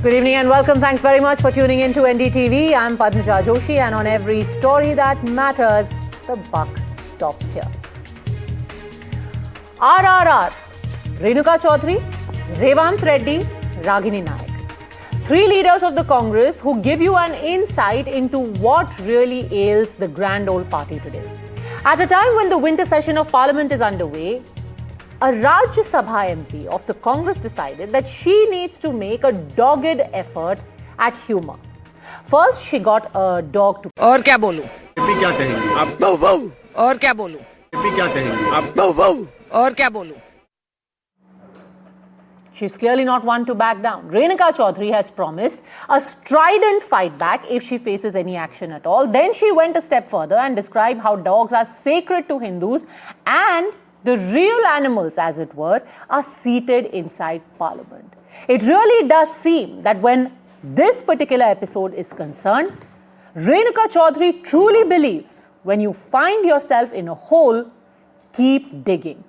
Good evening and welcome. Thanks very much for tuning in to NDTV. I'm Padmaja Joshi, and on every story that matters, the buck stops here. RRR. Renuka Chaudhary, Revant Reddy, Ragini Naik. Three leaders of the Congress who give you an insight into what really ails the grand old party today. At a time when the winter session of Parliament is underway, a Rajya Sabha MP of the Congress decided that she needs to make a dogged effort at humor. First, she got a dog to... और क्या बोलूं? AP क्या कहेंगे आप? बहू बहू। और क्या बोलूं? एपी क्या कहेंगे आप? बहू बहू। और क्या बोलूं? She's clearly not one to back down. Renuka Chaudhary has promised a strident fight back if she faces any action at all. Then she went a step further and described how dogs are sacred to Hindus and the real animals, as it were, are seated inside Parliament. It really does seem that when this particular episode is concerned, Renuka Chaudhary truly believes when you find yourself in a hole, keep digging.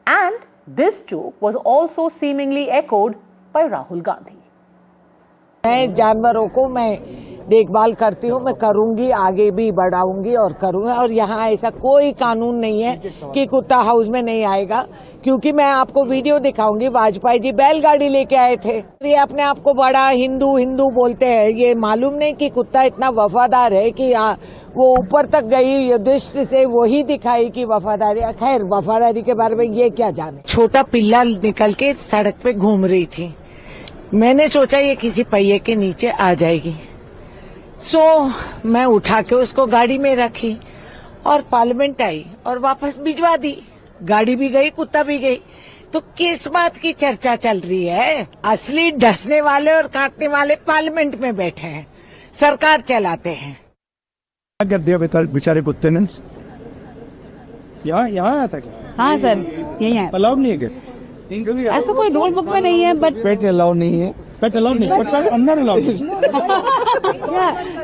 And this joke was also seemingly echoed by Rahul Gandhi. मैं जानवरों को मैं देखभाल करती हूँ, मैं करूंगी, आगे भी बढ़ाऊंगी और करूंगा। और यहाँ ऐसा कोई कानून नहीं है कि कुत्ता हाउस में नहीं आएगा, क्योंकि मैं आपको वीडियो दिखाऊंगी। वाजपेयी जी बैलगाड़ी लेके आए थे। ये अपने आप को बड़ा हिंदू हिंदू बोलते हैं, ये मालूम नहीं कि कुत्ता इतना वफादार है कि वो ऊपर तक गई दृष्टि से वही दिखाई कि वफादारी। खैर, वफादारी के बारे में ये क्या जाने। छोटा पिल्ला निकल के सड़क पे घूम रही थी, मैंने सोचा ये किसी पहिए के नीचे आ जाएगी, मैं उठा के उसको गाड़ी में रखी और पार्लियामेंट आई और वापस भिजवा दी। गाड़ी भी गई, कुत्ता भी गई। तो किस बात की चर्चा चल रही है? असली डसने वाले और काटने वाले पार्लियामेंट में बैठे हैं, सरकार चलाते हैं। क्या कर दिया बेचारे कुत्ते ने? यहाँ आया था क्या? हाँ सर, यही है। अलाउड नहीं है क्या? ऐसा कोई रूल बुक में नहीं है, बट पेट अलाउड नहीं है। पेट अलाउड नहीं, बट अंदर अलाउड है।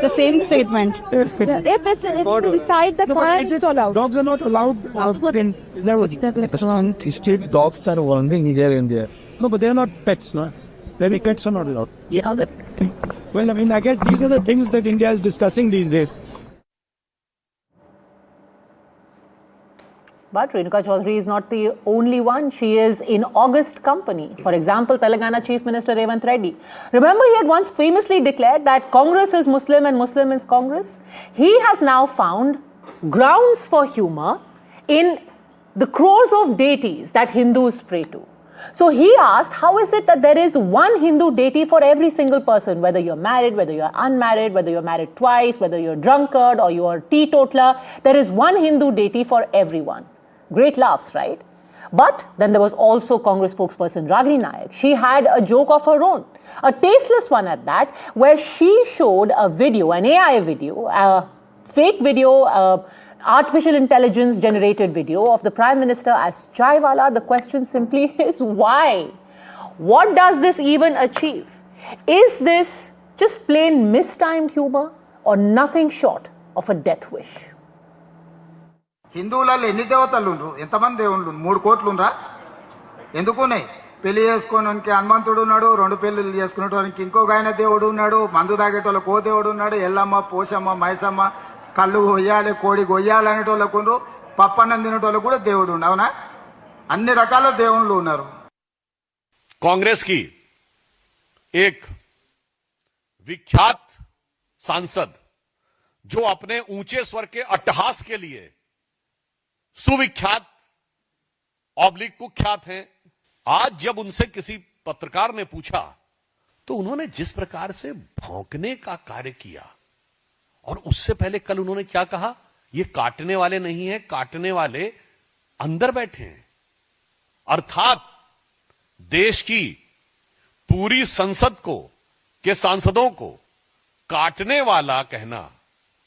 the same statement. If it's inside the car, it's allowed. Dogs are not allowed. Street dogs are wandering here and there. No, but they are not pets, no? Maybe pets are not allowed. Yeah. Well, I mean, I guess these are the things that India is discussing these days. But Renuka Chaudhary is not the only one. She is in august company. For example, Telangana Chief Minister Revant Reddy. Remember, he had once famously declared that Congress is Muslim and Muslim is Congress. He has now found grounds for humor in the crores of deities that Hindus pray to. So he asked, how is it that there is one Hindu deity for every single person, whether you're married, whether you're unmarried, whether you're married twice, whether you're a drunkard or you're a teetotaler, there is one Hindu deity for everyone. Great laughs, right? But then there was also Congress spokesperson Ragini Naik. She had a joke of her own, a tasteless one at that, where she showed a video, an AI video, a fake video, artificial intelligence generated video of the Prime Minister as Chaiwala. The question simply is why? What does this even achieve? Is this just plain mistimed humor or nothing short of a death wish? హిందువులలో ఎన్ని దేవతలు ఉండ్రు? ఎంతమంది దేవుళ్ళు? 3 కోట్లు ఉండ్రా? ఎందుకున్నాయి? పెళ్లి చేసుకోవడానికి హనుమంతుడు ఉన్నాడు, 2 పెళ్లిళ్ళు చేసుకునేటానికి ఇంకొక ఆయన దేవుడు ఉన్నాడు, మందు తాగేటోళ్ళకి ఓ దేవుడు ఉన్నాడు, ఎల్లమ్మ, పోషమ్మ, మైసమ్మ, కళ్ళు కొయ్యాలి, కోడి కొయ్యాలి అనేటోళ్ళకు ఉండ్రు, పప్పన్నం తినేటోళ్ళకు కూడా దేవుడు ఉండు. అవునా? అన్ని రకాల దేవుళ్ళు ఉన్నారు. कांग्रेस की एक विख्यात सांसद जो अपने ऊंचे स्वर के अट्टहास के लिए सुविख्यात ऑब्लिक कुख्यात हैं, आज जब उनसे किसी पत्रकार ने पूछा तो उन्होंने जिस प्रकार से भौंकने का कार्य किया, और उससे पहले कल उन्होंने क्या कहा, ये काटने वाले नहीं है, काटने वाले अंदर बैठे हैं। अर्थात देश की पूरी संसद को के सांसदों को काटने वाला कहना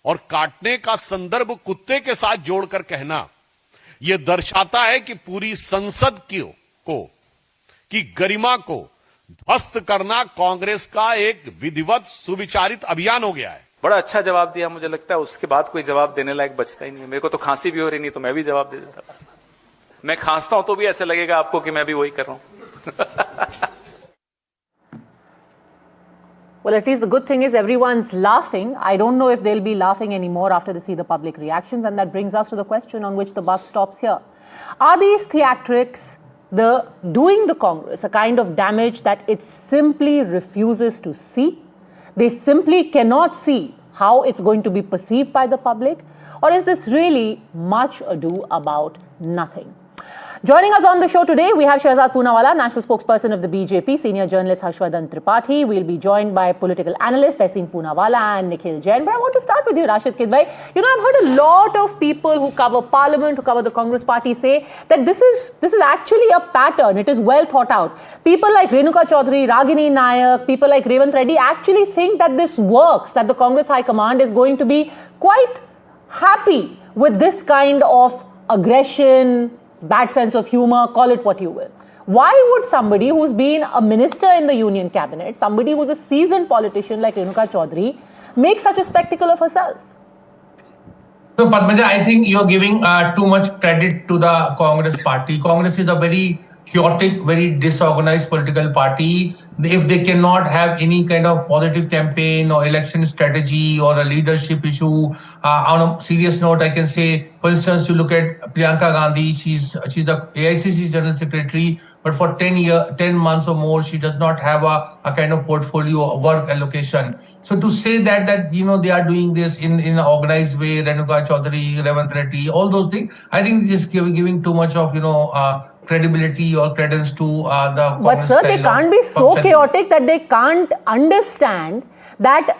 और काटने का संदर्भ कुत्ते के साथ जोड़कर कहना, यह दर्शाता है कि पूरी संसद की गरिमा को ध्वस्त करना कांग्रेस का एक विधिवत सुविचारित अभियान हो गया है। बड़ा अच्छा जवाब दिया, मुझे लगता है उसके बाद कोई जवाब देने लायक बचता ही नहीं है। मेरे को तो खांसी भी हो रही नहीं तो मैं भी जवाब दे देता। मैं खांसता हूं तो भी ऐसे लगेगा आपको कि मैं भी वही कर रहा हूं। Well, at least the good thing is everyone's laughing. I don't know if they'll be laughing anymore after they see the public reactions. And that brings us to the question on which the buck stops here. Are these theatrics doing the Congress a kind of damage that it simply refuses to see? They simply cannot see how it's going to be perceived by the public? Or is this really much ado about nothing? Joining us on the show today, we have Shehzad Poonawala, national spokesperson of the BJP, senior journalist Harshvardhan Tripathi. We'll be joined by political analyst Tehseen Poonawala and Nikhil Jain. But I want to start with you, Rashid Kidwai. You know, I've heard a lot of people who cover Parliament, who cover the Congress party say that this is actually a pattern. It is well thought out. People like Renuka Chaudhary, Ragini Nayak, people like Revanth Reddy actually think that this works, that the Congress High Command is going to be quite happy with this kind of aggression, bad sense of humor, call it what you will. Why would somebody who's been a minister in the union cabinet, somebody who's a seasoned politician like Renuka Chaudhary, make such a spectacle of herself? So, Padmaja, I think you're giving too much credit to the Congress party. Congress is a very chaotic, very disorganized political party. If they cannot have any kind of positive campaign or election strategy or a leadership issue, on a serious note, I can say, for instance, you look at Priyanka Gandhi. She's the AICC General Secretary, but for 10 months or more, she does not have a kind of portfolio or work allocation. So to say that they are doing this in an organized way, Renuka Chaudhary, Revanth Reddy, all those things, I think this is giving too much of credibility or credence to the. But sir, they can't be so chaotic that they can't understand that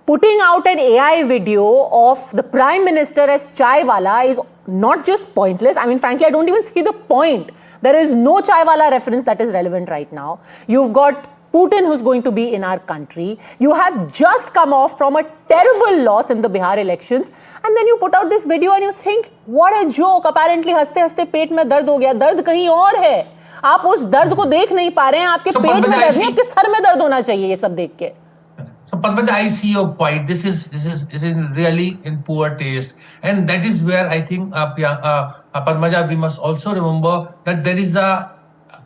putting out an AI video of the Prime Minister as Chaiwala is not just pointless. I mean, frankly, I don't even see the point. There is no Chaiwala reference that is relevant right now. You've got Putin who's going to be in our country. You have just come off from a terrible loss in the Bihar elections. And then you put out this video and you think, what a joke. Apparently, हंसते हंसते पेट में दर्द हो गया. दर्द कहीं और है. आप उस दर्द को देख नहीं पा रहे हैं. आपके पेट में दर्द नहीं, आपके सर में दर्द होना चाहिए ये सब देख के. So, Padmaja, I see your point. This is really in poor taste, and that is where I think, Padmaja, we must also remember that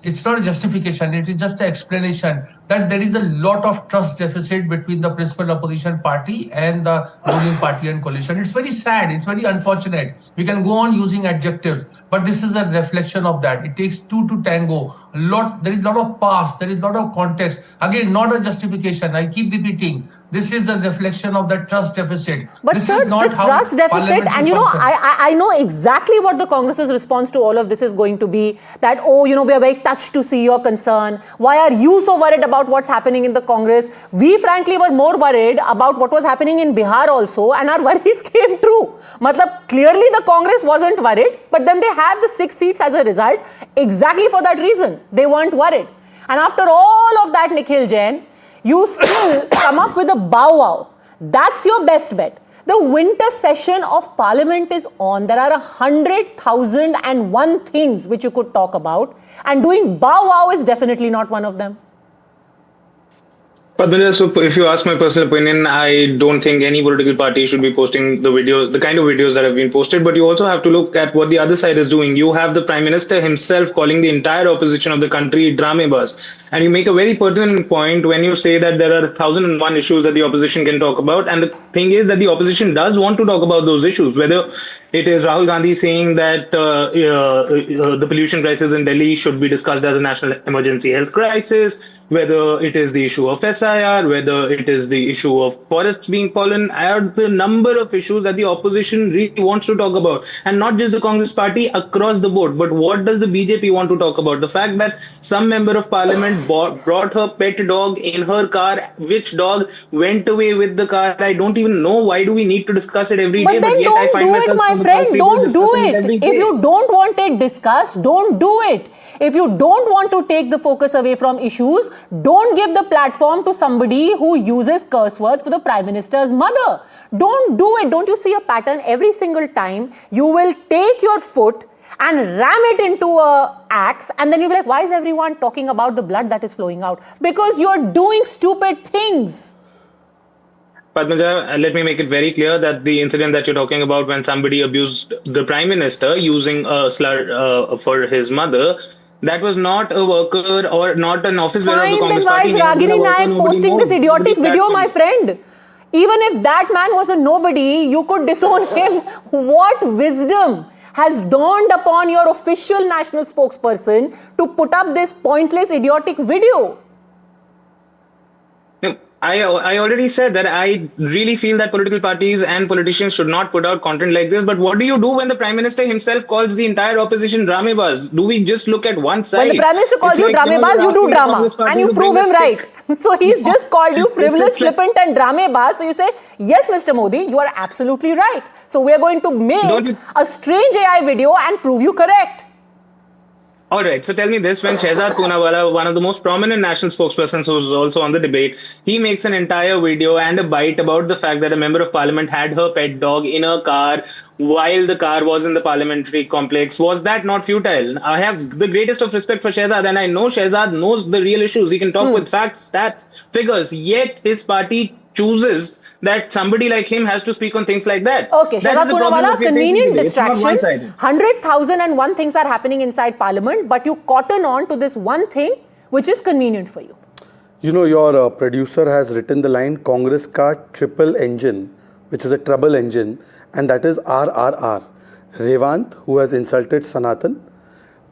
it's not a justification. It is just an explanation that there is a lot of trust deficit between the principal opposition party and the ruling party and coalition. It's very sad. It's very unfortunate. We can go on using adjectives, but this is a reflection of that. It takes two to tango. There is a lot of past. There is a lot of context. Again, not a justification. I keep repeating. This is a reflection of the trust deficit. But this sir, is not the how trust deficit, and I know exactly what the Congress's response to all of this is going to be. That, we are very touched to see your concern. Why are you so worried about what's happening in the Congress? We frankly were more worried about what was happening in Bihar also, and our worries came true. Clearly the Congress wasn't worried, but then they have the 6 seats as a result. Exactly for that reason, they weren't worried. And after all of that, Nikhil Jain, you still come up with a bow wow. That's your best bet. The winter session of Parliament is on. There are 100,001 things which you could talk about, and doing bow wow is definitely not one of them. Padmaja, so if you ask my personal opinion, I don't think any political party should be posting the kind of videos that have been posted. But you also have to look at what the other side is doing. You have the Prime Minister himself calling the entire opposition of the country dramebaz. And you make a very pertinent point when you say that there are 1,001 issues that the opposition can talk about. And the thing is that the opposition does want to talk about those issues, whether it is Rahul Gandhi saying that the pollution crisis in Delhi should be discussed as a national emergency health crisis, whether it is the issue of SIR, whether it is the issue of forests being fallen, and the number of issues that the opposition really wants to talk about. And not just the Congress party, across the board. But what does the BJP want to talk about? The fact that some member of parliament brought her pet dog in her car, which dog went away with the car. I don't even know why do we need to discuss it every day. But yet I find myself, my friend, don't do it. If you don't want it discussed, don't do it. If you don't want to take the focus away from issues, don't give the platform to somebody who uses curse words for the Prime Minister's mother. Don't do it. Don't you see a pattern? Every single time you will take your foot and ram it into a axe, and then you'll be like, why is everyone talking about the blood that is flowing out? Because you're doing stupid things. Padmaja, let me make it very clear that the incident that you're talking about when somebody abused the Prime Minister using a slur for his mother, that was not a worker or not an office bearer of the Fine, then Congress why party. is He has been a Ragini worker, Nayak nobody posting knows. this idiotic Nobody video, tracks my him. friend? Even if that man was a nobody, you could disown him. What wisdom has dawned upon your official national spokesperson to put up this pointless, idiotic video? No, I already said that I really feel that political parties and politicians should not put out content like this. But what do you do when the Prime Minister himself calls the entire opposition dramebaz? Do we just look at one side? When the Prime Minister calls It's you like, dramebaz, you're you do asking the drama. Congress party And you to prove bring a him right. stick. So he's just called you frivolous, It's like- flippant and dramebaz. So you say, yes, Mr. Modi, you are absolutely right. So we are going to Don't make you- a strange AI video and prove you correct. All right. So tell me this: when Shehzad Poonawala, one of the most prominent national spokespersons, who was also on the debate, he makes an entire video and a bite about the fact that a member of parliament had her pet dog in her car while the car was in the parliamentary complex. Was that not futile? I have the greatest of respect for Shehzad, and I know Shehzad knows the real issues. He can talk with facts, stats, figures. Yet his party chooses that somebody like him has to speak on things like that. Okay, That Shehzad is the problem Poonawala, that we are facing convenient today. It's not distraction. one-sided. 100,001 things are happening inside Parliament, but you cotton on to this one thing which is convenient for you. You know, your producer has written the line Congress ka triple engine, which is a trouble engine, and that is RRR. Revant, who has insulted Sanatan.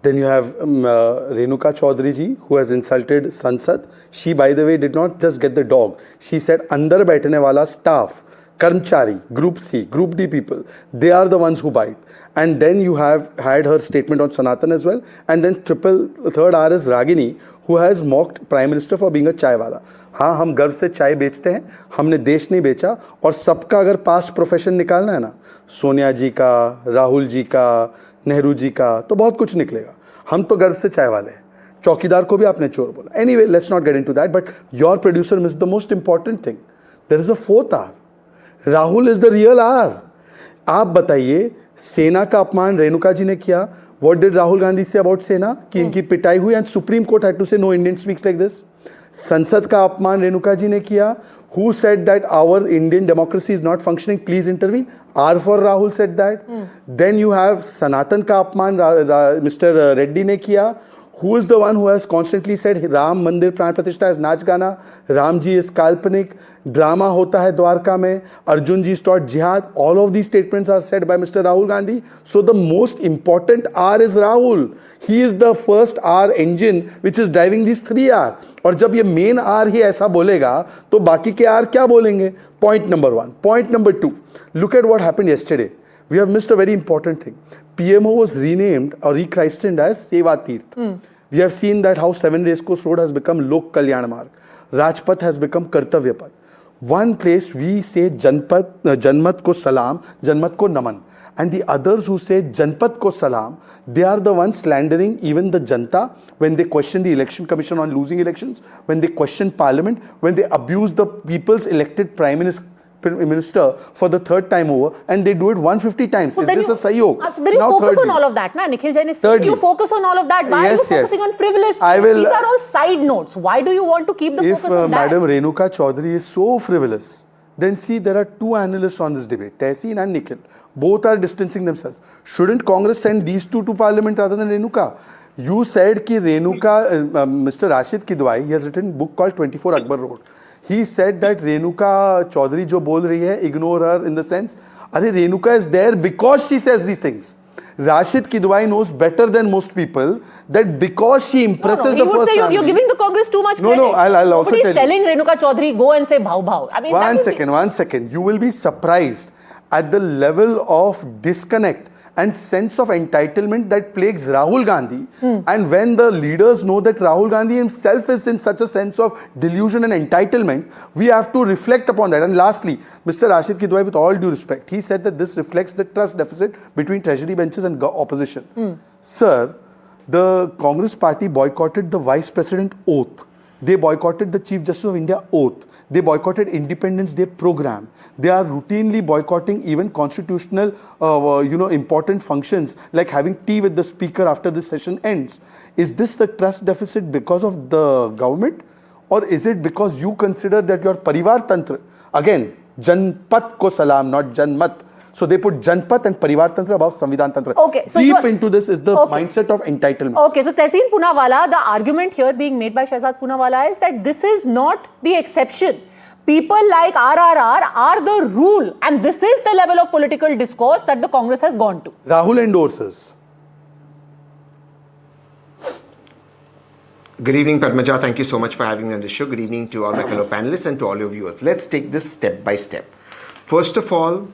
Then you have Renuka Chaudhary ji, who has insulted Sansad. She, by the way, did not just get the dog. She said, andar baithne wala staff, Karmchari, Group C, Group D people, they are the ones who bite. And then you have had her statement on Sanatan as well. And then third R is Ragini, who has mocked Prime Minister for being a chai wala. हाँ, हम गर्व से चाय बेचते हैं, हमने देश नहीं बेचा. और सबका अगर पास्ट प्रोफेशन निकालना है ना, सोनिया जी का, राहुल जी का, नेहरू जी का, तो बहुत कुछ निकलेगा. हम तो गर्व से चाय वाले हैं. चौकीदार को भी आपने चोर बोला. Anyway, let's not get into that, but your producer missed the most important thing. There is a fourth R. Rahul is the real R. आप बताइए, सेना का अपमान रेणुका जी ने किया. What did Rahul Gandhi say about सेना? कि इनकी पिटाई हुई and supreme court had to say no Indian speaks like this. संसद का अपमान रेणुका जी ने किया. Who said that our Indian democracy is not functioning, please intervene. R for Rahul said that. Then you have Sanatan का अपमान मिस्टर रेड्डी ने किया. Who is the one who has constantly said Ram Mandir Pran Pratishtha is Naach Gana, Ram ji is काल्पनिक, drama होता है द्वारका में, Arjun ji taught jihad. All of these statements are said by Mr. Rahul Gandhi. So the most important R is Rahul. He is the first R engine which is driving these 3 R. और जब ये main R ही ऐसा बोलेगा, तो बाकी के R क्या बोलेंगे? Point number 1. Point number 2. Look at what happened yesterday. We have missed a very important thing. PMO was renamed or rechristened as Seva Tirth. We have seen that how 7 Racecourse Road has become Lok Kalyan Marg. Rajpath has become Kartavya Path. One place we say Janmat ko salam, Janmat ko naman. And the others who say Janpat ko salam, they are the ones slandering even the Janta when they question the election commission on losing elections, when they question parliament, when they abuse the people's elected prime minister for the 3rd time over, and they do it 150 times. So is then this a Sahyog? So then you Now, focus thirdly, on all of that, na? Nikhil Jain is saying Thirdly, you focus on all of that. Why yes, are you focusing yes. on frivolous? I will- These are all side notes. Why do you want to keep the if focus on that? Madam Renuka Chaudhary is so frivolous, then see, there are 2 analysts on this debate, Tehseen and Nikhil. Both are distancing themselves. Shouldn't Congress send these 2 to parliament rather than Renuka? You said ki Renuka, Mr. Rashid Kidwai, he has written a book called 24 Akbar Road. He said that Renuka Chaudhary jo bol rahi hai, ignore her in the sense, Arey Renuka is there because she says these things. Rashid Kidwai knows better than most people that because she impresses he the would first say family. you're giving the Congress too much No, credit. no, I'll also Nobody's tell you. telling Renuka Chaudhary go and say bhav bhav. I mean, that would be- One second. You will be surprised at the level of disconnect and sense of entitlement that plagues Rahul Gandhi. And when the leaders know that Rahul Gandhi himself is in such a sense of delusion and entitlement, we have to reflect upon that. And lastly, Mr. Rashid Kidwai, with all due respect, he said that this reflects the trust deficit between treasury benches and opposition. Sir, the Congress party boycotted the Vice President oath. They boycotted the Chief Justice of India oath. They boycotted Independence Day program. They are routinely boycotting even constitutional, important functions like having tea with the speaker after this session ends. Is this the trust deficit because of the government, or is it because you consider that your parivar tantra, again, Janpat ko salam, not Janmat. So they put Janpat and Parivar Tantra above Samvidhan Tantra. Okay, so deep into this is the mindset of entitlement. Okay, so Tehseen Poonawalla, the argument here being made by Shehzad Poonawalla is that this is not the exception. People like RRR are the rule, and this is the level of political discourse that the Congress has gone to. Rahul endorses. Good evening, Padmaja. Thank you so much for having me on the show. Good evening to all my fellow panelists and to all your viewers. Let's take this step by step. First of all,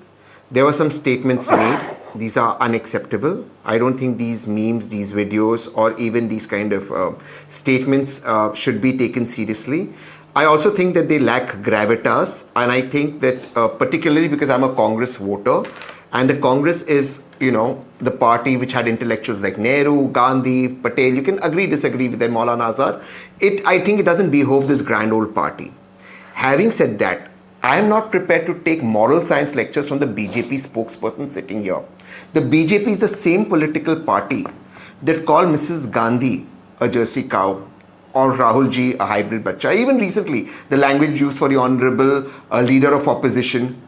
there were some statements made. These are unacceptable. I don't think these memes, these videos, or even these kind of statements should be taken seriously. I also think that they lack gravitas, and I think that particularly because I'm a Congress voter, and the Congress is, you know, the party which had intellectuals like Nehru, Gandhi, Patel. You can agree, disagree with them, Maulana Azad. I think it doesn't behove this grand old party. Having said that, I am not prepared to take moral science lectures from the BJP spokesperson sitting here. The BJP is the same political party that called Mrs. Gandhi a Jersey cow, or Rahul ji a hybrid bacha. Even recently, the language used for the honorable leader of opposition,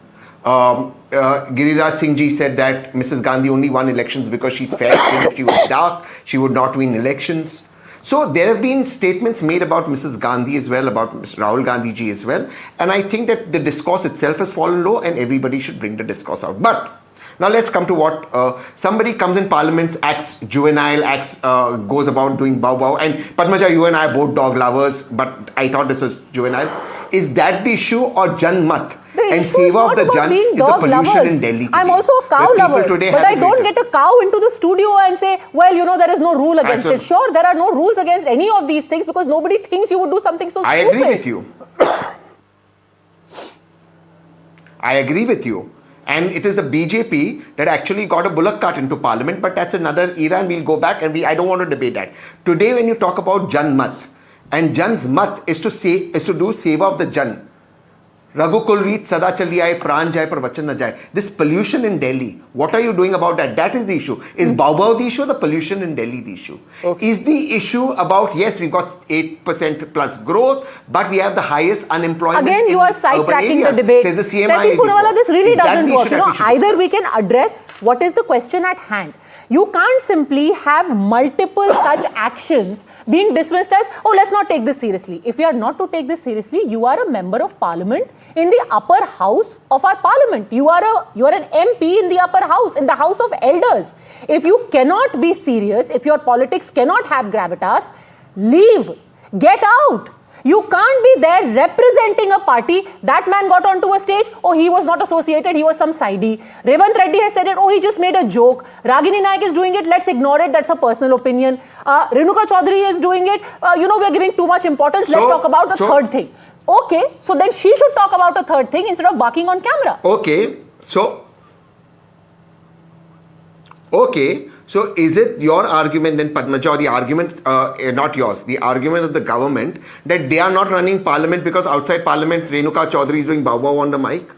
Giriraj Singh ji, said that Mrs. Gandhi only won elections because she's fair. If she was dark, she would not win elections. So there have been statements made about Mrs. Gandhi as well, about Mr. Rahul Gandhi ji as well. And I think that the discourse itself has fallen low, and everybody should bring the discourse out. But now let's come to what somebody comes in parliament, acts juvenile, goes about doing bow. And Padmaja, you and I are both dog lovers, but I thought this was juvenile. Is that the issue, or Janmat and Seva of the Jan is the pollution in Delhi today? I'm also a cow lover, but I don't get a cow into the studio and say, well, you know, there is no rule against it. Sure, there are no rules against any of these things because nobody thinks you would do something so stupid. I agree with you. I agree with you. And it is the BJP that actually got a bullock cart into parliament, but that's another era, and we'll go back, and I don't want to debate that. Today, when you talk about Janmat, and Jan's mat is to do seva of the Jan. Raghu Kulreet sada chali aaye, pran jaye par vachan na jaye. This pollution in Delhi, what are you doing about that? That is the issue. Is Bao the issue, or the pollution in Delhi the issue? Okay. Is the issue about, yes, we've got 8% plus growth, but we have the highest unemployment. Again, you are sidetracking the debate. Says the CMI. This really doesn't work. You know, either we can address what is the question at hand. You can't simply have multiple such actions being dismissed as, oh, let's not take this seriously. If we are not to take this seriously, you are a member of parliament in the upper house of our parliament. You are an MP in the upper house, in the house of elders. If you cannot be serious, if your politics cannot have gravitas, leave, get out. You can't be there representing a party. That man got onto a stage, oh, he was not associated, he was some sidey. Revanth Reddy has said it, oh, he just made a joke. Ragini Naik is doing it, let's ignore it, that's a personal opinion. Renuka Chaudhary is doing it, you know, we're giving too much importance, let's talk about the third thing. Okay, so then she should talk about a third thing instead of barking on camera. Okay, so is it your argument then, Padmaja, or the argument, not yours, the argument of the government that they are not running parliament because outside parliament, Renuka Chaudhary is doing bow on the mic?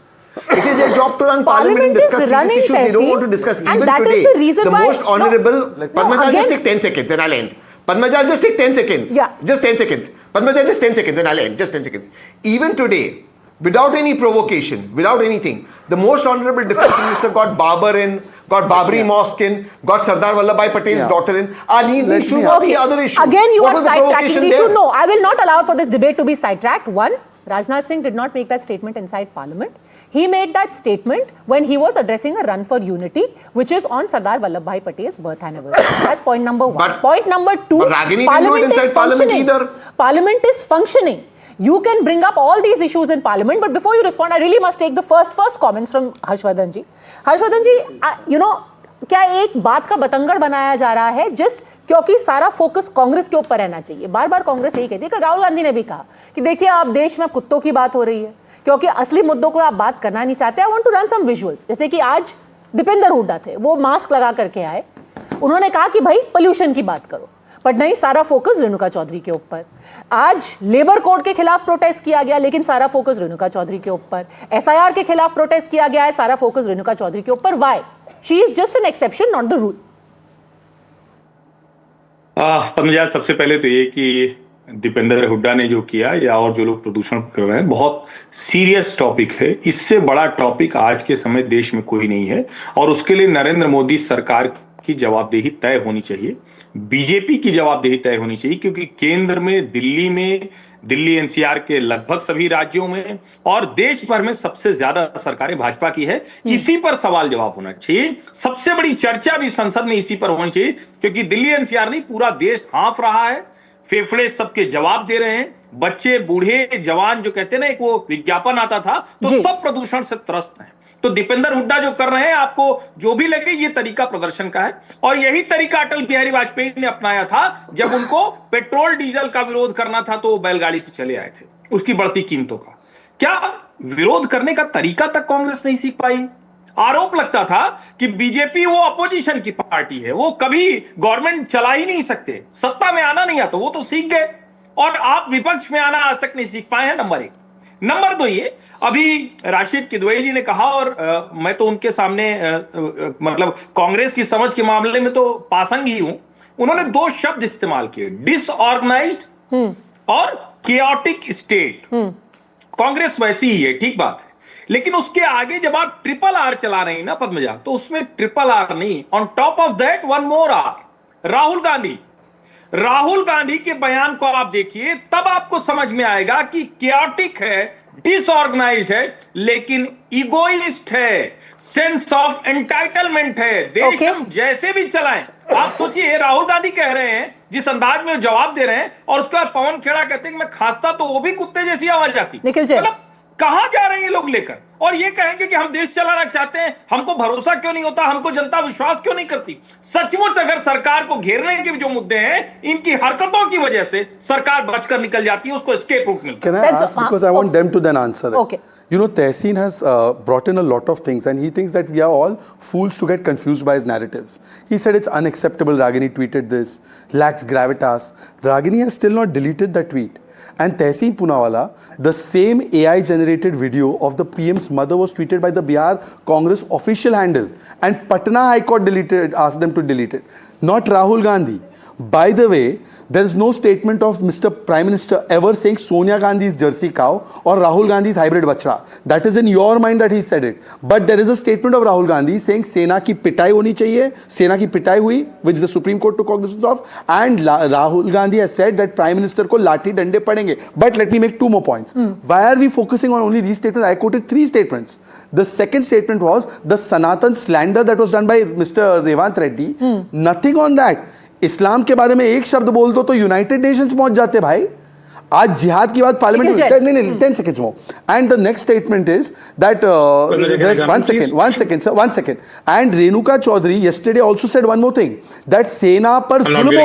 It is their job to run parliament and discuss serious issues they don't want to discuss. Even today, the most honorable, Padmaja, I'll just take 10 seconds and I'll end. Padmaja, I'll just take 10 seconds. Yeah. Just 10 seconds. Padmaja, just 10 seconds and I'll end. Just 10 seconds. Even today, without any provocation, without anything, the most honorable defense minister got Babar in, got Babri Mosque in, got Sardar Vallabhbhai Patel's daughter in. Are these issues or the other issues? Again, you are sidetracking the issue. No, I will not allow for this debate to be sidetracked. One, Rajnath Singh did not make that statement inside Parliament. He made that statement when he was addressing a run for unity, which is on Sardar Vallabhbhai Patel's birth anniversary. That's point number one. Point number two, but Ragini didn't do it inside Parliament either. Parliament is functioning. You can bring up all these issues in Parliament, but before you respond, I really must take the first comments from Harshvardhan ji. Harshvardhan ji, you know, क्या एक बात का बतंगड़ बनाया जा रहा है just क्योंकि सारा फोकस कांग्रेस के ऊपर रहना चाहिए. बार बार कांग्रेस यही कहती है कि राहुल गांधी ने भी कहा कि देखिए आप देश में कुत्तों की बात हो रही है क्योंकि असली मुद्दों को आप बात करना नहीं चाहते. I want to run some visuals. जैसे कि आज दीपेंद्र हुड्डा थे, वो मास्क लगा करके आए, उन्होंने कहा कि भाई पोल्यूशन की बात करो, बट नहीं, सारा फोकस रेणुका चौधरी के ऊपर. आज लेबर कोड के खिलाफ प्रोटेस्ट किया गया, लेकिन सारा फोकस रेणुका चौधरी के ऊपर. SIR के खिलाफ प्रोटेस्ट किया गया है, सारा फोकस रेणुका चौधरी के ऊपर. Why? She is just an exception, not the rule. मुझे सबसे पहले तो ये कि दीपेंद्र हुड्डा ने जो किया या और जो लोग प्रदूषण कर रहे हैं, बहुत सीरियस टॉपिक है। इससे बड़ा टॉपिक आज के समय देश में कोई नहीं है और उसके लिए नरेंद्र मोदी सरकार की जवाबदेही तय होनी चाहिए, बीजेपी की जवाबदेही तय होनी चाहिए, क्योंकि केंद्र में, दिल्ली एनसीआर के लगभग सभी राज्यों में और देश भर में सबसे ज्यादा सरकारें भाजपा की है। इसी पर सवाल जवाब होना चाहिए। सबसे बड़ी चर्चा भी संसद में इसी पर होनी चाहिए, क्योंकि दिल्ली एनसीआर नहीं, पूरा देश हाँफ रहा है, फेफड़े सबके जवाब दे रहे हैं, बच्चे बूढ़े जवान जो कहते हैं ना, एक वो विज्ञापन आता था, तो सब प्रदूषण से त्रस्त हैं। तो दीपेंद्र हुड्डा जो कर रहे हैं, आपको जो भी लगे, ये तरीका प्रदर्शन का है और यही तरीका अटल बिहारी वाजपेयी ने अपनाया था जब उनको पेट्रोल डीजल का विरोध करना था, तो वो बैलगाड़ी से चले आए थे उसकी बढ़ती कीमतों का। क्या विरोध करने का तरीका तक कांग्रेस नहीं सीख पाई? आरोप लगता था कि बीजेपी वो अपोजिशन की पार्टी है, वो कभी गवर्नमेंट चला ही नहीं सकते, सत्ता में आना नहीं आता, वो तो सीख गए और आप विपक्ष में आना आज तक नहीं सीख पाए हैं। नंबर 1। नंबर 2, ये अभी राशिद किदवई जी ने कहा और मैं तो उनके सामने मतलब कांग्रेस की समझ के मामले में तो पासंग ही हूं। उन्होंने 2 शब्द इस्तेमाल किए, डिसऑर्गेनाइज्ड और केओटिक स्टेट। कांग्रेस वैसी ही है, ठीक बात है, लेकिन उसके आगे जब आप ट्रिपल आर चला रहे हैं ना पद्मजा, तो उसमें ट्रिपल आर नहीं, on top of that 1 more R. Rahul Gandhi के बयान को आप देखिए, तब आपको समझ में आएगा कि कैओटिक है, डिसऑर्गेनाइज्ड है, लेकिन इगोइस्ट है, सेंस ऑफ एंटाइटलमेंट है। देश हम जैसे भी चलाएं, आप सोचिए राहुल गांधी कह रहे हैं जिस अंदाज में जवाब दे रहे हैं, और उसका पवन खेड़ा कहते हैं कि मैं खांसता तो वो भी कुत्ते जैसी आवाज आती। मतलब कहां जा रहे हैं ये लोग लेकर, और ये कहेंगे कि हम देश चलाना चाहते हैं, हमको भरोसा क्यों नहीं होता, हमको जनता विश्वास क्यों नहीं करती। सचमुच अगर सरकार को घेरने के जो मुद्दे हैं, इनकी हरकतों की वजह से सरकार बचकर निकल जाती है, उसको एस्केप रूट मिलता है। Can I ask, because I want them to then answer it. Okay. You know, Tehseen has brought in a lot of things, and he thinks that we are all fools to get confused by his narratives. He said it's unacceptable, Ragini tweeted this, lacks gravitas. Ragini has still not deleted that tweet. And Tehseen Poonawalla, the same AI-generated video of the PM's mother was tweeted by the Bihar Congress official handle, and Patna High Court asked them to delete it, not Rahul Gandhi. By the way, there is no statement of Mr. Prime Minister ever saying Sonia Gandhi's Jersey cow or Rahul Gandhi's hybrid bachra. That is in your mind that he said it. But there is a statement of Rahul Gandhi saying Sena ki pitai honi chahiye, Sena ki pitai hui, which the Supreme Court took cognizance of, and Rahul Gandhi has said that Prime Minister ko lathi dande padenge. But let me make 2 more points. Why are we focusing on only these statements? I quoted 3 statements. The second statement was the Sanatan slander that was done by Mr. Revant Reddy. Nothing on that. इस्लाम के बारे में एक शब्द बोल दो तो United Nations पहुंच जाते भाई। आज जिहाद की बात पार्लियामेंट में नहीं 10 seconds more. And the next statement is that one second. And Renuka Chaudhary yesterday also said one more thing, that सेना पर जुल्म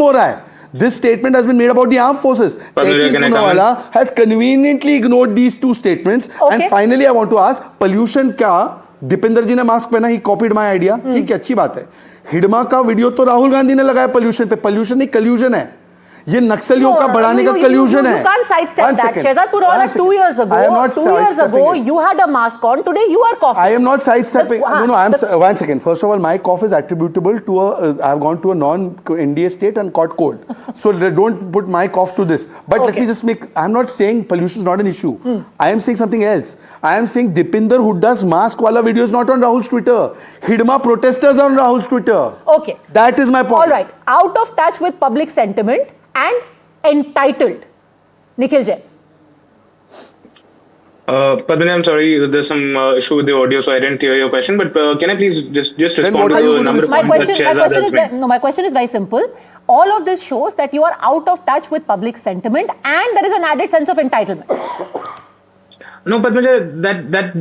हो रहा है। This statement has been made about the armed forces. Tehseen Poonawalla has conveniently ignored these 2 statements. Okay. And finally, I want to ask, pollution का दीपेंद्र जी ने mask पहना, ही copied my idea, ठीक है, अच्छी बात है। हिडमा का वीडियो तो राहुल गांधी ने लगाया पोल्यूशन पे, पोल्यूशन नहीं कल्यूजन है, ये नक्सलियों का बढ़ाने का कल्यूजन है। You can't sidestep that. Shehzad Purwala, 2 years ago, 2 years ago, you had a mask on. Today, you are coughing. I am not sidestepping. No. One second. First of all, my cough is attributable to I have gone to a non-NDA state and caught cold. So don't put my cough to this. But let me just I am not saying pollution is not an issue. I am saying something else. I am saying Dipinder Hooda's mask wala video is not on Rahul's Twitter. Hidma protesters are on Rahul's Twitter. Okay. That is my point. All right. Out of touch with public sentiment and entitled. Nikhil Jain. Padmini, I'm sorry, there's some issue with the audio, so I didn't hear your question. But can I please just respond to the number of points that Shehzad has made? My question is very simple. All of this shows that you are out of touch with public sentiment, and there is an added sense of entitlement. No, Padmaja,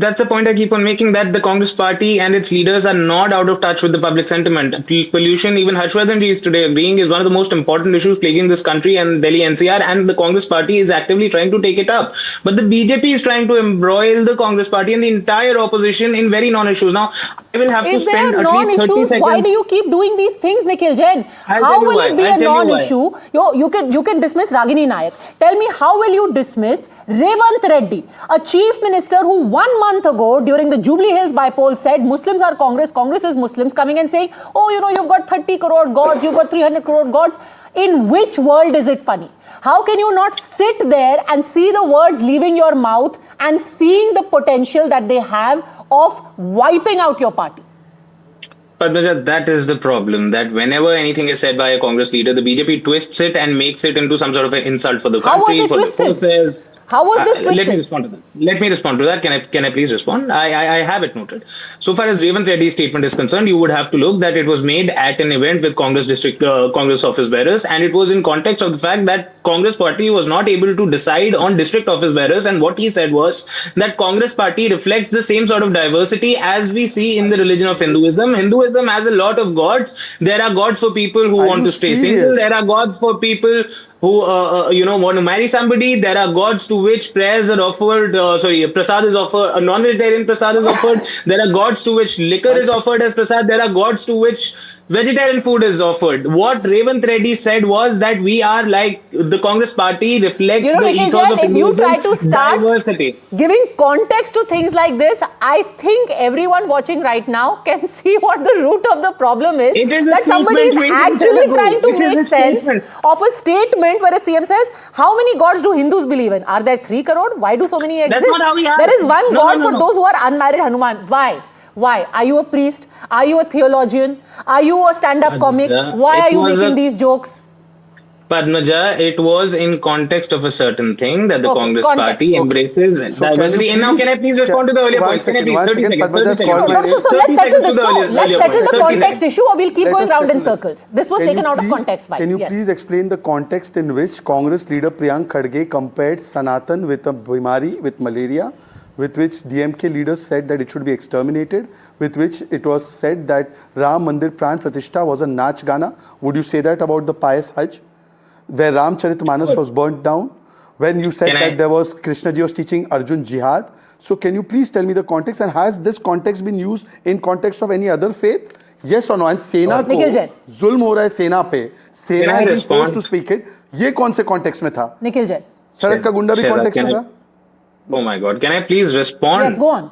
that's the point I keep on making, that the Congress party and its leaders are not out of touch with the public sentiment. Pollution, even Harshvardhan ji is today agreeing, is one of the most important issues plaguing this country and Delhi NCR, and the Congress party is actively trying to take it up. But the BJP is trying to embroil the Congress party and the entire opposition in very non-issues. Now, I will have to spend at least 30 seconds. Why do you keep doing these things, Nikhil Jain? How will it be a non-issue? You can dismiss Ragini Nayak. Tell me, how will you dismiss Revant Reddy, a Chief Minister who 1 month ago during the Jubilee Hills by-poll said Muslims are Congress, Congress is Muslims, coming and saying, oh, you've got 30 crore gods, you've got 300 crore gods. In which world is it funny? How can you not sit there and see the words leaving your mouth and seeing the potential that they have of wiping out your party? Padmaja, that is the problem, that whenever anything is said by a Congress leader, the BJP twists it and makes it into some sort of an insult for the country, for the forces. How was this twisted? Let me respond to that. Can I please respond? I have it noted. So far as Revanth Reddy's statement is concerned, you would have to look that it was made at an event with Congress Congress office bearers, and it was in context of the fact that Congress party was not able to decide on district office bearers, and what he said was that Congress party reflects the same sort of diversity as we see in the religion of Hinduism. Hinduism has a lot of gods. There are gods for people who want to stay single. There are gods for people who want to marry somebody. There are gods to which prayers are offered, prasad is offered, a non-vegetarian prasad is offered. There are gods to which liquor is offered as prasad. There are gods to which vegetarian food is offered. What Revanth Reddy said was that we are like, the Congress party reflects the ethos of Hinduism, if you try to start diversity. Giving context to things like this, I think everyone watching right now can see what the root of the problem is. That somebody is actually trying to make sense of a statement where a CM says, how many gods do Hindus believe in? Are there 3 crore? Why do so many exist? That's not how we are. There is one god for those who are unmarried, Hanuman. Why? Why? Are you a priest? Are you a theologian? Are you a stand-up comic? Why are you making these jokes? Padmaja, it was in context of a certain thing that the Congress party embraces diversity. And now, can I please respond to the earlier points? Can I please? 30 seconds. So let's settle this now. Let's settle the context issue, or we'll keep going round in circles. This was taken out of context. Can you please explain the context in which Congress leader Priyank Khadge compared Sanatan with a bimari, with malaria, with which DMK leaders said that it should be exterminated, with which it was said that Ram Mandir Pran Pratishtha was a Nach Gana? Would you say that about the pious Hajj, where Ramcharitmanas was burnt down, when you said that there was Krishna ji was teaching Arjun jihad? So can you please tell me the context, and has this context been used in context of any other faith? Yes or no? And Sena ko zulm ho raha hai Sena pe. Sena has been forced to speak it. Ye kaun se context mein tha? Nikhil Jain. Sarak ka gunda bhi context mein tha? Oh my God. Can I please respond? Yes, go on.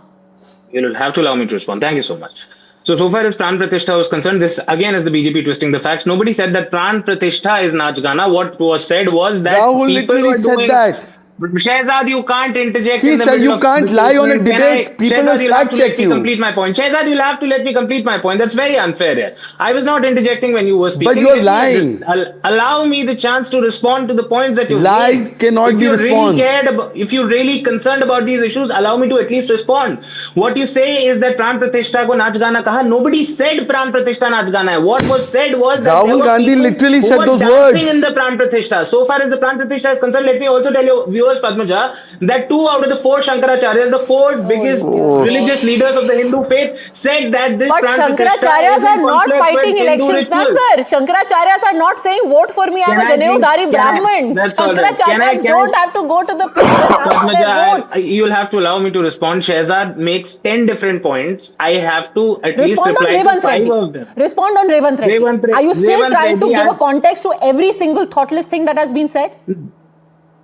You'll have to allow me to respond. Thank you so much. So far as Pran Pratishtha was concerned, this again is the BJP twisting the facts. Nobody said that Pran Pratishtha is Nach Gana. What was said was that Rahul people were doing that. Shehzad, you can't interject. He said you can't lie on a debate. People will fact check you. Complete my point. Shehzad, you'll have to let me complete my point. That's very unfair here. I was not interjecting when you were speaking. But you're lying. Allow me the chance to respond to the points that you lied cannot be responded. If you're really concerned about these issues, allow me to at least respond. What you say is that Pran Pratishtha ko Nach Gana kaha. Nobody said Pran Pratishtha Nach Gana hai. What was said was that Rahul Gandhi literally said those words in the Pran Pratishtha. So far as the Pran Pratishtha is concerned, let me also tell you, viewers, Padmaja, that 2 out of the 4 Shankaracharyas, the 4 biggest religious leaders of the Hindu faith, said that this But Shankaracharyas are not fighting elections, no, sir. Shankaracharyas are not saying vote for me, I'm a Janeudhari Brahmin. Shankaracharyas don't have to go to the Padmaja, you'll have to allow me to respond. Shehzad makes 10 different points. I have to at least reply to 5 of them. Respond on Revanth Reddy. Are you still trying to give a context to every single thoughtless thing that has been said?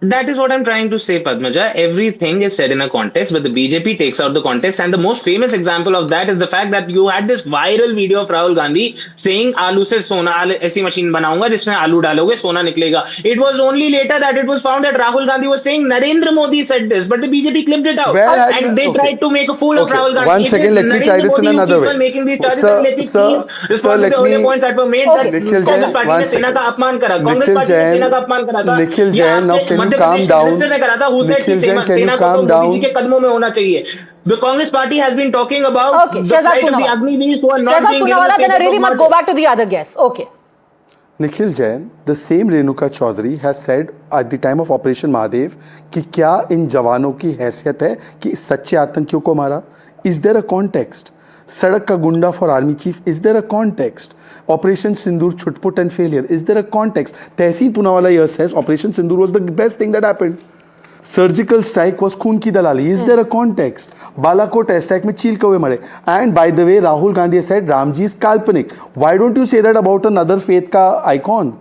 That is what I'm trying to say, Padmaja. Everything is said in a context, but the BJP takes out the context. And the most famous example of that is the fact that you had this viral video of Rahul Gandhi saying, "Aloo se sona, aisi machine banaunga, jisme aloo daloge, sona niklega." It was only later that it was found that Rahul Gandhi was saying Narendra Modi said this, but the BJP clipped it out. And they tried to make a fool of Rahul Gandhi. One second, let me try this in another way. Making these charges, and let me please respond to the earlier points that were made that Congress party ne Sena ka apman kara. Congress party ne Sena ka apman kara tha. Nikhil Jain, now can you calm down? Nikhil Jain, can you calm down? The Congress party has been talking about the plight of the Agni Beast who are not Shehzad being Poonawala, then I really must go back to the other guests. Okay. Nikhil Jain, the same Renuka Chaudhary has said at the time of Operation Mahadev कि क्या इन जवानों की हैसियत है कि सच्चे आतंकियों को मारा? Is there a context? Sadak ka gunda for army chief, is there a context? Operation Sindoor chutput and failure, is there a context? Tehseen Poonawala here says Operation Sindoor was the best thing that happened. Surgical strike was खून की दलाली. Is there a context? Balakot airstrike में चील कौवे मरे. And by the way, Rahul Gandhi said Ramji is काल्पनिक. Why don't you say that about another faith का icon?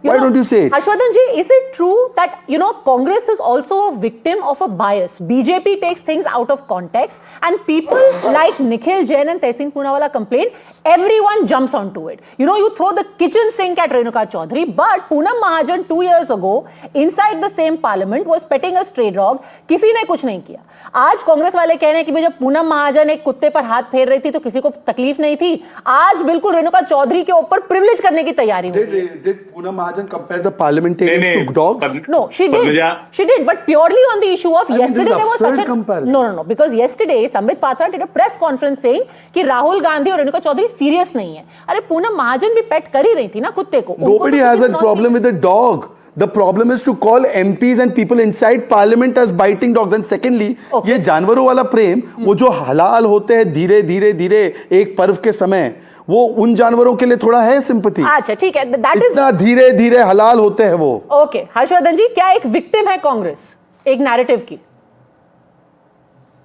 Why don't you say it? Harshvardhan ji, is it true that, Congress is also a victim of a bias? BJP takes things out of context and people like Nikhil Jain and Tehseen Poonawalla complain, everyone jumps onto it. You throw the kitchen sink at Renuka Chaudhary, but Poonam Mahajan 2 years ago, inside the same parliament, was petting a stray dog. किसी ने कुछ नहीं किया. आज कांग्रेस वाले कह रहे हैं कि जब पूनम महाजन एक कुत्ते पर हाथ फेर रही थी तो किसी को तकलीफ नहीं थी. आज बिल्कुल रेणुका चौधरी के ऊपर प्रिविलेज करने की तैयारी हो रही है. Did Poonam Mahajan compare the parliamentarians to dogs? No, she did. She did, but purely on the issue of yesterday there was such a comparison. No, because yesterday Sambit Patra did a press conference saying कि राहुल गांधी और Renuka Chaudhary serious नहीं है. अरे पूनम महाजन भी पेट कर ही रही थी ना कुत्ते को. Nobody has a problem with the dog. The problem is to call MPs and people inside parliament as biting dogs. And secondly, ये जानवरों वाला प्रेम, वो जो हलाल होते हैं धीरे धीरे धीरे एक पर्व के समय, वो उन जानवरों के लिए थोड़ा है सिंपैथी. अच्छा ठीक है, that is इतना धीरे धीरे हलाल होते हैं वो. ओके, हर्षवर्धन जी, क्या एक विक्टिम है कांग्रेस एक नैरेटिव की?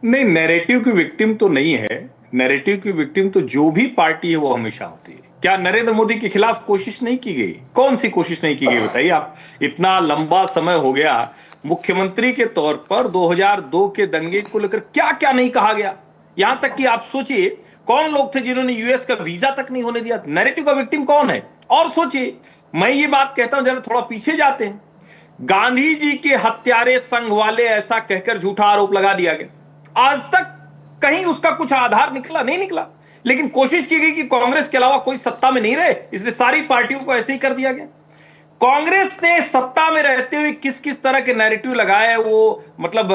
नहीं, नैरेटिव की विक्टिम तो नहीं है. नैरेटिव की विक्टिम तो जो भी पार्टी है वो हमेशा होती है. क्या नरेंद्र मोदी के खिलाफ कोशिश नहीं की गई? कौन सी कोशिश नहीं की गई बताइए आप. इतना लंबा समय हो गया, मुख्यमंत्री के तौर पर 2002 के दंगे को लेकर क्या क्या नहीं कहा गया. यहां तक कि आप सोचिए कौन लोग थे जिन्होंने यूएस का वीजा तक नहीं होने दिया. नैरेटिव का विक्टिम कौन है? और सोचिए, मैं ये बात कहता हूं, जरा थोड़ा पीछे जाते हैं. गांधी जी के हत्यारे संघ वाले ऐसा कहकर झूठा आरोप लगा दिया गया. आज तक कहीं उसका कुछ आधार निकला नहीं निकला. लेकिन कोशिश की गई कि कांग्रेस के अलावा कोई सत्ता में नहीं रहे, इसलिए सारी पार्टियों को ऐसे ही कर दिया गया. कांग्रेस ने सत्ता में रहते हुए किस किस तरह के नैरेटिव लगाए, वो मतलब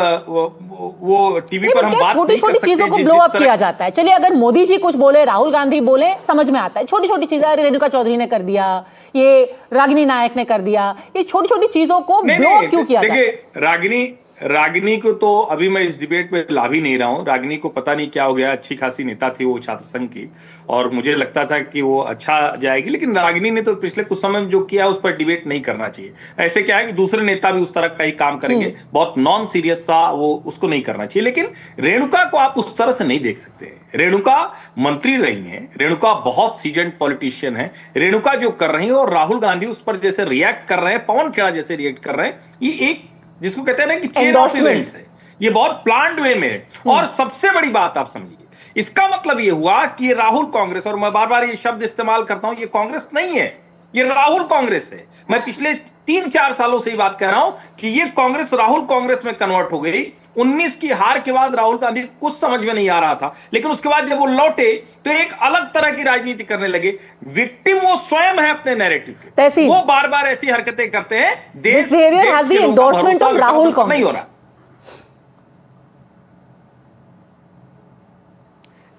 वो टीवी पर हम बात नहीं कर सकते. चीजों को ब्लो अप किया जाता है. चलिए, अगर मोदी जी कुछ बोले, राहुल गांधी बोले, समझ में आता है. छोटी छोटी चीजें, रेणुका चौधरी ने कर दिया, ये रागिनी नायक ने कर दिया, ये छोटी छोटी चीजों को ब्लो अप क्यों किया जाता है? देखिए, रागिनी को तो अभी मैं इस डिबेट में ला भी नहीं रहा हूं. रागिनी को पता नहीं क्या हो गया. अच्छी खासी नेता थी वो छात्र संघ की, और मुझे लगता था कि वो अच्छा जाएगी. लेकिन रागिनी ने तो पिछले कुछ समय में जो किया उस पर डिबेट नहीं करना चाहिए. ऐसे क्या है कि दूसरे नेता भी उस तरह का ही काम करेंगे, बहुत नॉन सीरियस सा, वो उसको नहीं करना चाहिए. लेकिन रेणुका को आप उस तरह से नहीं देख सकते. रेणुका मंत्री रही है, रेणुका बहुत सीजन्ड पॉलिटिशियन है. रेणुका जो कर रही है और राहुल गांधी उस पर जैसे रिएक्ट कर रहे हैं, पवन खेड़ा जैसे रिएक्ट कर रहे हैं, ये एक जिसको कहते हैं ना कि चेन ऑफ इवेंट्स है. ये बहुत प्लान्ड वे में है. और सबसे बड़ी बात आप समझिए, इसका मतलब ये हुआ कि राहुल कांग्रेस, और मैं बार बार ये शब्द इस्तेमाल करता हूं, ये कांग्रेस नहीं है, ये राहुल कांग्रेस है. मैं पिछले 3-4 सालों से ये बात कह रहा हूं कि ये कांग्रेस राहुल कांग्रेस में कन्वर्ट हो गई. 19 की हार के बाद राहुल गांधी कुछ समझ में नहीं आ रहा था, लेकिन उसके बाद जब वो लौटे तो एक अलग तरह की राजनीति करने लगे. विक्टिम वो स्वयं है अपने नैरेटिव के. वो बार बार ऐसी हरकतें करते हैं. This behavior has the endorsement of Rahul Congress.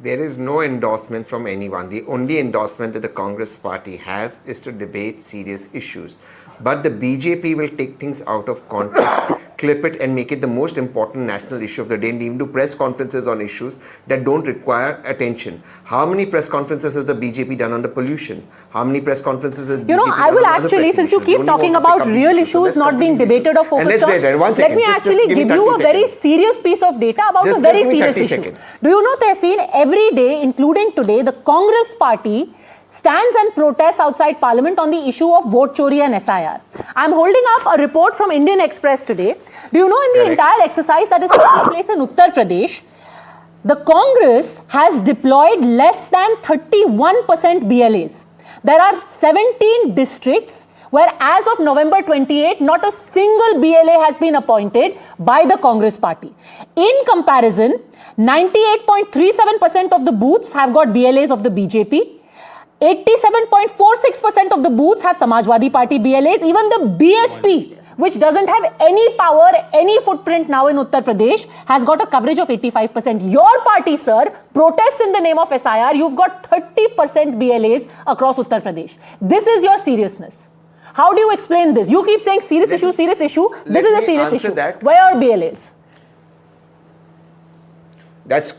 There is no endorsement from anyone. The only endorsement that the Congress party has is to debate serious issues. But the BJP will take things out of context, clip it and make it the most important national issue of the day, and even do press conferences on issues that don't require attention. How many press conferences has the BJP done on the pollution? How many press conferences has BJP I will actually, since you keep talking about real issues not being debated or focused on, let me actually give you a very serious piece of data about a very serious issue. Do you know, Tehseen, every day, including today, the Congress party stands and protests outside Parliament on the issue of vote chori and SIR. I'm holding up a report from Indian Express today. Do you know, in the entire exercise that is taking place in Uttar Pradesh, the Congress has deployed less than 31% BLAs. There are 17 districts where as of November 28, not a single BLA has been appointed by the Congress party. In comparison, 98.37% of the booths have got BLAs of the BJP. 87.46% of the booths have Samajwadi Party BLAs. Even the BSP, which doesn't have any power, any footprint now in Uttar Pradesh, has got a coverage of 85%. Your party, sir, protests in the name of SIR. You've got 30% BLAs across Uttar Pradesh. This is your seriousness. How do you explain this? You keep saying serious issue, serious issue. This is a serious issue. Where are BLAs? That's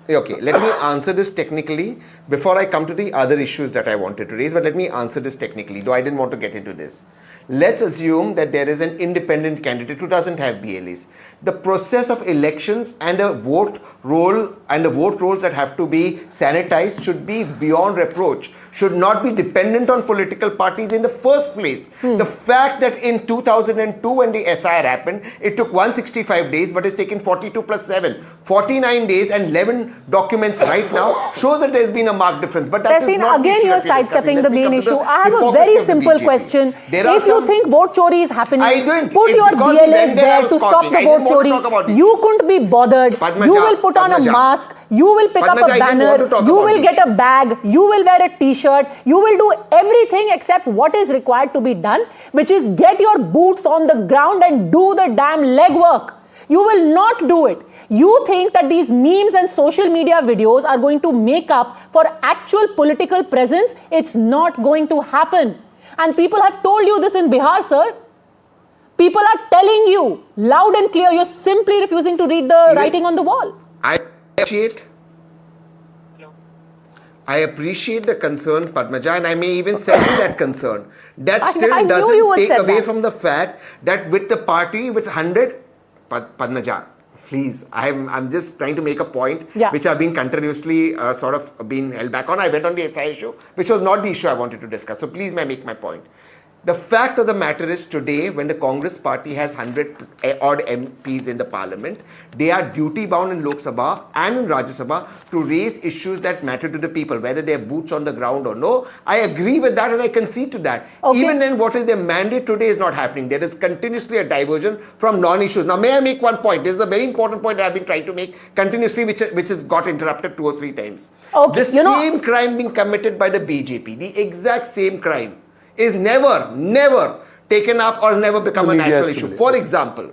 okay. Let me answer this technically before I come to the other issues that I wanted to raise. But let me answer this technically, though I didn't want to get into this. Let's assume that there is an independent candidate who doesn't have BLAs. The process of elections and the vote roll and the vote rolls that have to be sanitized should be beyond reproach. should not be dependent on political parties in the first place. The fact that in 2002 when the SIR happened, it took 165 days, but it's taken 42 plus 7, 49 days and 11 documents right now shows that there's been a marked difference. But that is not again you're sidestepping the main issue. I have a very simple question. If you think vote chori is happening, put your BLAs there to stop the vote chori. You couldn't be bothered. You will put on a mask. You will pick up a banner. You will get a bag. You will wear a t-shirt. You will do everything except what is required to be done, which is get your boots on the ground and do the damn legwork. You will not do it. You think that these memes and social media videos are going to make up for actual political presence. It's not going to happen. And people have told you this in Bihar, sir. People are telling you loud and clear. You're simply refusing to read the writing on the wall. I appreciate the concern, Padmaja, and I may even second that concern. That still doesn't take away from the fact that with the party with 100, Padmaja, please, I'm just trying to make a point which I've been continuously sort of been held back on. I went on the SI issue, which was not the issue I wanted to discuss. So please, may I make my point. The fact of the matter is today, when the Congress party has 100 odd MPs in the parliament, they are duty bound in Lok Sabha and in Rajya Sabha to raise issues that matter to the people, whether they have boots on the ground or no. I agree with that and I concede to that. Even then, what is their mandate today is not happening. There is continuously a diversion from non-issues. Now, may I make one point? This is a very important point that I've been trying to make continuously, which has got interrupted 2 or 3 times. The same crime being committed by the BJP, the exact same crime, is never taken up or never become a national issue. For example,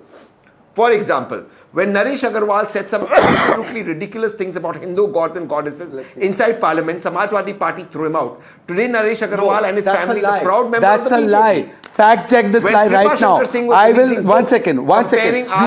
when Naresh Agarwal said some absolutely ridiculous things about Hindu gods and goddesses inside Parliament, Samajwadi Party threw him out. Today, Naresh Agarwal and his family is a proud member of the BJP. That's a lie. Fact check this lie right now. I will, one second. You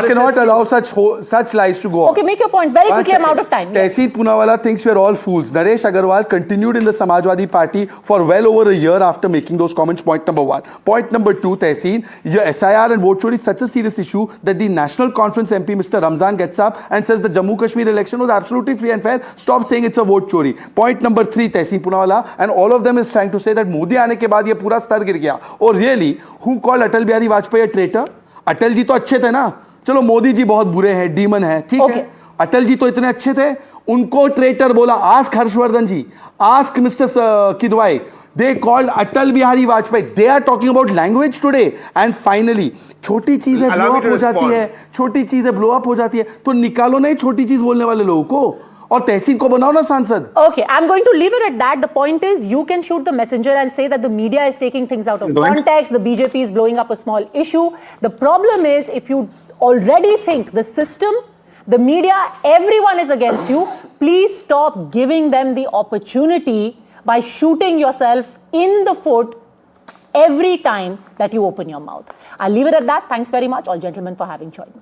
cannot allow such lies to go on. Okay, make your point very quickly. I'm out of time. Tehsil Poonawalla thinks we are all fools. Naresh Agarwal continued in the Samajwadi Party for well over a year after making those comments. Point number 1. Point number 2, Tehsil, your SIR and vote chori is such a serious issue that the National Conference MP, Mr. Ramzan, gets up and says the Jammu Kashmir election was absolutely free and fair. Stop saying it's a vote chori. Point number 3, Tehsil Poonawalla, and all of them is trying to say that Modi aane ke baad ye pura star gir gaya. Or really, who called Atal Bihari Vajpayee a traitor? Atal ji to अच्छे थे ना, चलो मोदी जी बहुत बुरे हैं, demon है, ठीक है, अटल जी तो इतने अच्छे थे, उनको ट्रेटर बोला. Ask Harshvardhan ji, ask mister Kidwai. They called Atal Bihari Vajpayee. They are talking about language today. And finally, छोटी चीजें blow up हो जाती है, छोटी चीजें blow up हो जाती है, तो निकालो नहीं छोटी चीज बोलने वाले लोगों को और तहसीन को बनाओ ना सांसद. Okay, I'm going to leave it at that. The point is, you can shoot the messenger and say that the media is taking things out of context, the BJP is blowing up a small issue. The problem is, if you already think the system, the media, everyone is against you, please stop giving them the opportunity by shooting yourself in the foot every time that you open your mouth. I'll leave it at that. Thanks very much, all gentlemen, for having joined me.